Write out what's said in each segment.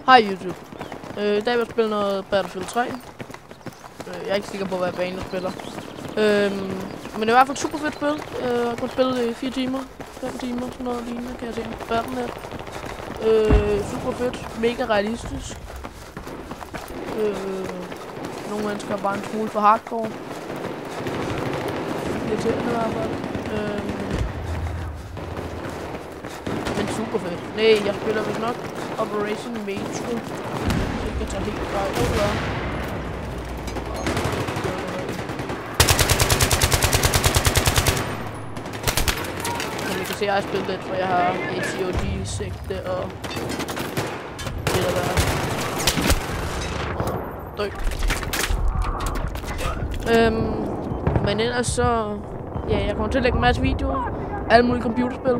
Hej YouTube. I dag vil jeg spille noget Battlefield 3. Jeg er ikke sikker på, hvad bane jeg spiller. Men det er i hvert fald et super fedt spil. Jeg har kun spillet det i 4 timer, 5 timer, sådan noget lignende, kan jeg se. Battle.net. Super fedt, mega realistisk. Nogle mennesker er bare en smule for hardcore. Irriterende i hvert fald. Men super fedt. Nej, jeg spiller vist nok Operation Metro. Så jeg tager helt fejl ud der. Som I kan se, jeg har spillet lidt, for jeg har ACOG-sigte og det der dø. Men ellers så... Ja, jeg kommer til at lægge en masse videoer. Alle mulige computerspil.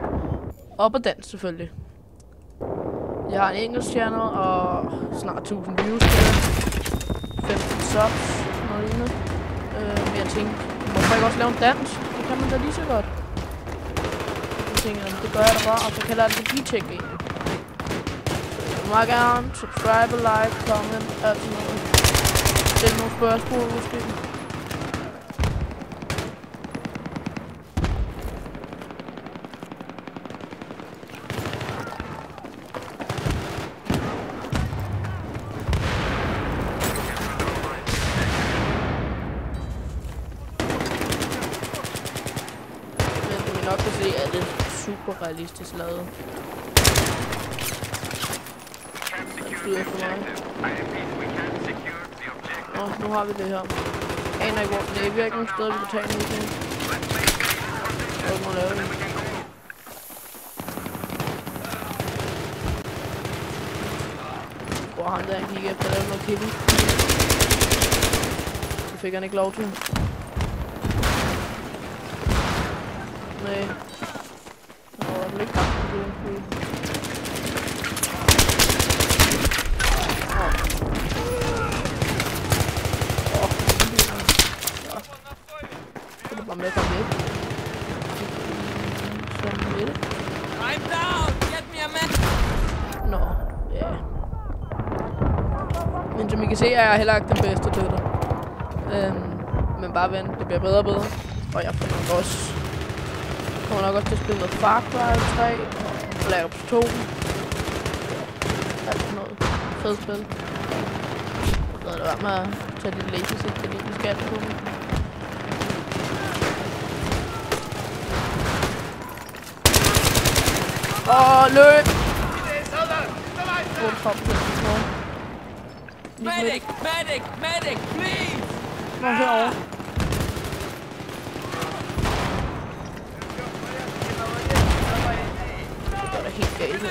Og på dansk selvfølgelig. Jeg har en engelsk channel og snart 1000 views på det. 15 subs, noget lignende. Men jeg tænkte, hvorfor ikke også lave en dans? Det kan man da lige så godt. Jeg tænker, det gør jeg da bare, og så kalder jeg det BTech egentlig. Så meget gerne, subscribe, like, comment, alt sådan noget. Stil nogle spørgsmål måske. Nok kan se, at det er super realistisk lavet. Det flyder for mig. Nå, nu har vi det her. Aner ikke hvor. Det er virkelig nogle steder, vi kan tage en meeting. Jeg må lave det. Hvor han der han kigger efter at lave noget killing. Så fik han ikke lov til. Nej. Nå, der er ikke kamp på det. Så er det bare med at komme væk. Sådan med det. I'm down! Get me a man! Nå, ja. Men som I kan se, er jeg heller ikke den bedste til det. Men bare vent, det bliver bedre og bedre. Og jeg får nok også... Jeg kommer nok også til at spille noget Far Cry 3 og Black Ops 2. Alt sådan noget fedt spil. Så er det værd med at tage lidt lazy set, fordi vi skal på den. Løb! Medic! Medic! Medic! Please! Nå, herovre. Helt galt her.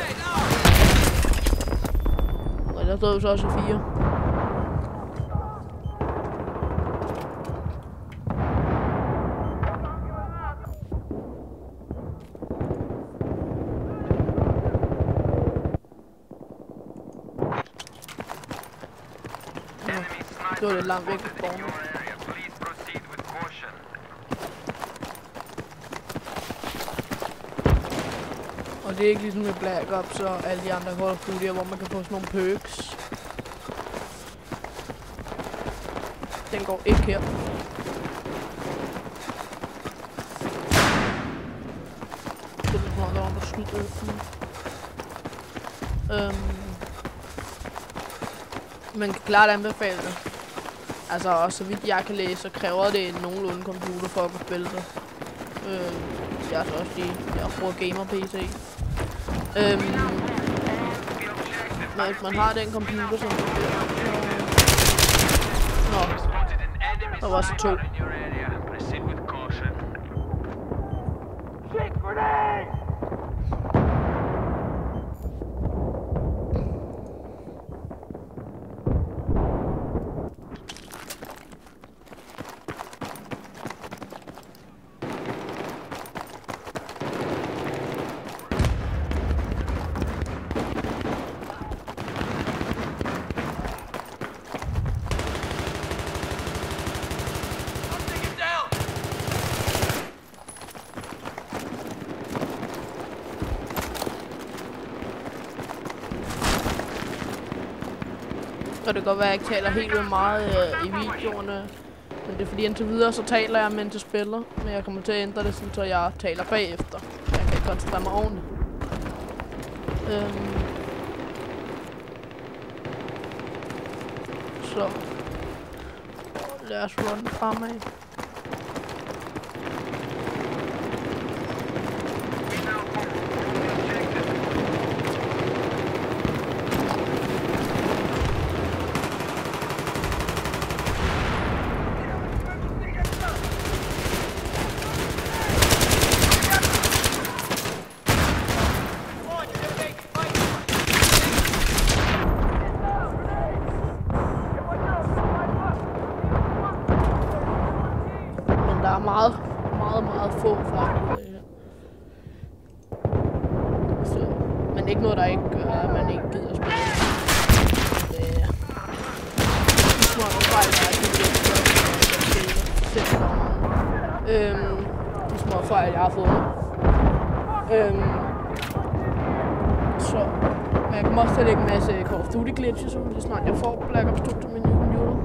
Og der stod jo så også 4. Det var lidt langt væk fra borgen. Og det er ikke ligesom med Black Ops og alle de andre Call of Duty, hvor man kan få sådan nogle perks. Den går ikke her. Det er sådan noget, der skyder ud. Man kan klart anbefale det. Altså også så vidt jeg kan læse, så kræver det en nogenlunde computer for at kunne spille det. Jeg er så også lige, jeg bruger gamer-PC. Men hvis man har den computer, som du bliver... Nå, der var så 2. Så det kan godt være, at jeg ikke taler helt vildt meget i videoerne. Men det er fordi indtil videre, så taler jeg, mens jeg spiller. Men jeg kommer til at ændre det, så jeg taler bagefter. Jeg kan ikke koncentrere mig ordentligt. Så lad os runde fremad. meget få faktisk. Så, men ikke noget, der ikke gør, at man ikke gider at spille. De små fejl, der er de små fejl, jeg har fået. Så, men jeg kommer også til at lægge en masse Call of Duty glitches ud, lige snart jeg får Black Ops 2 til min nye computer.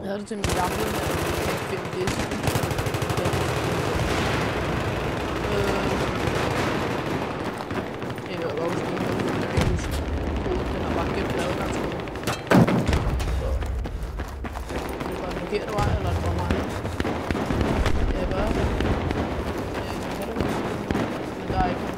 Jeg havde det til min gamle, men jeg kan finde det. Jeg ved godt, hvordan den har bare gemt lavet ganske godt. Så, det er bare en forkert vej, eller er det bare mig? Ja, hvad? Men der er ikke noget.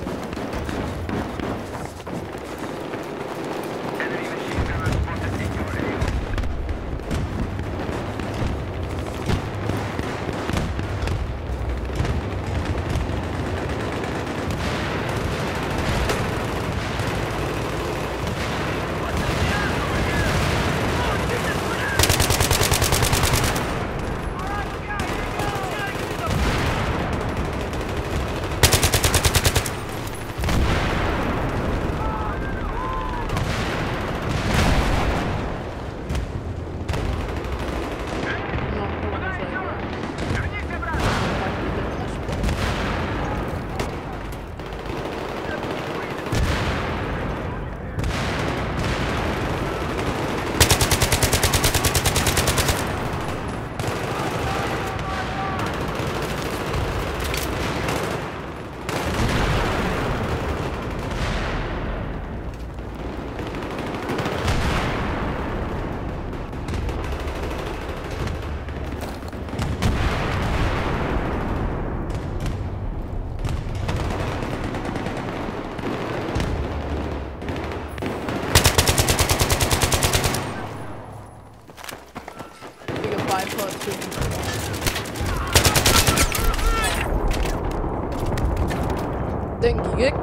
Den gik ikke.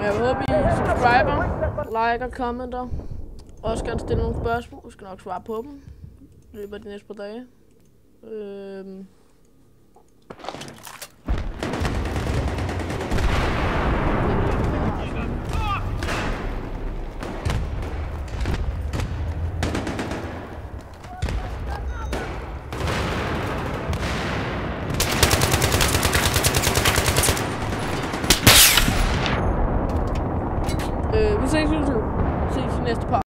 Jeg håber, I subscriber, liker, commenter. Også gerne stille nogle spørgsmål. Jeg skal nok svare på dem i løbet af de næste par dage.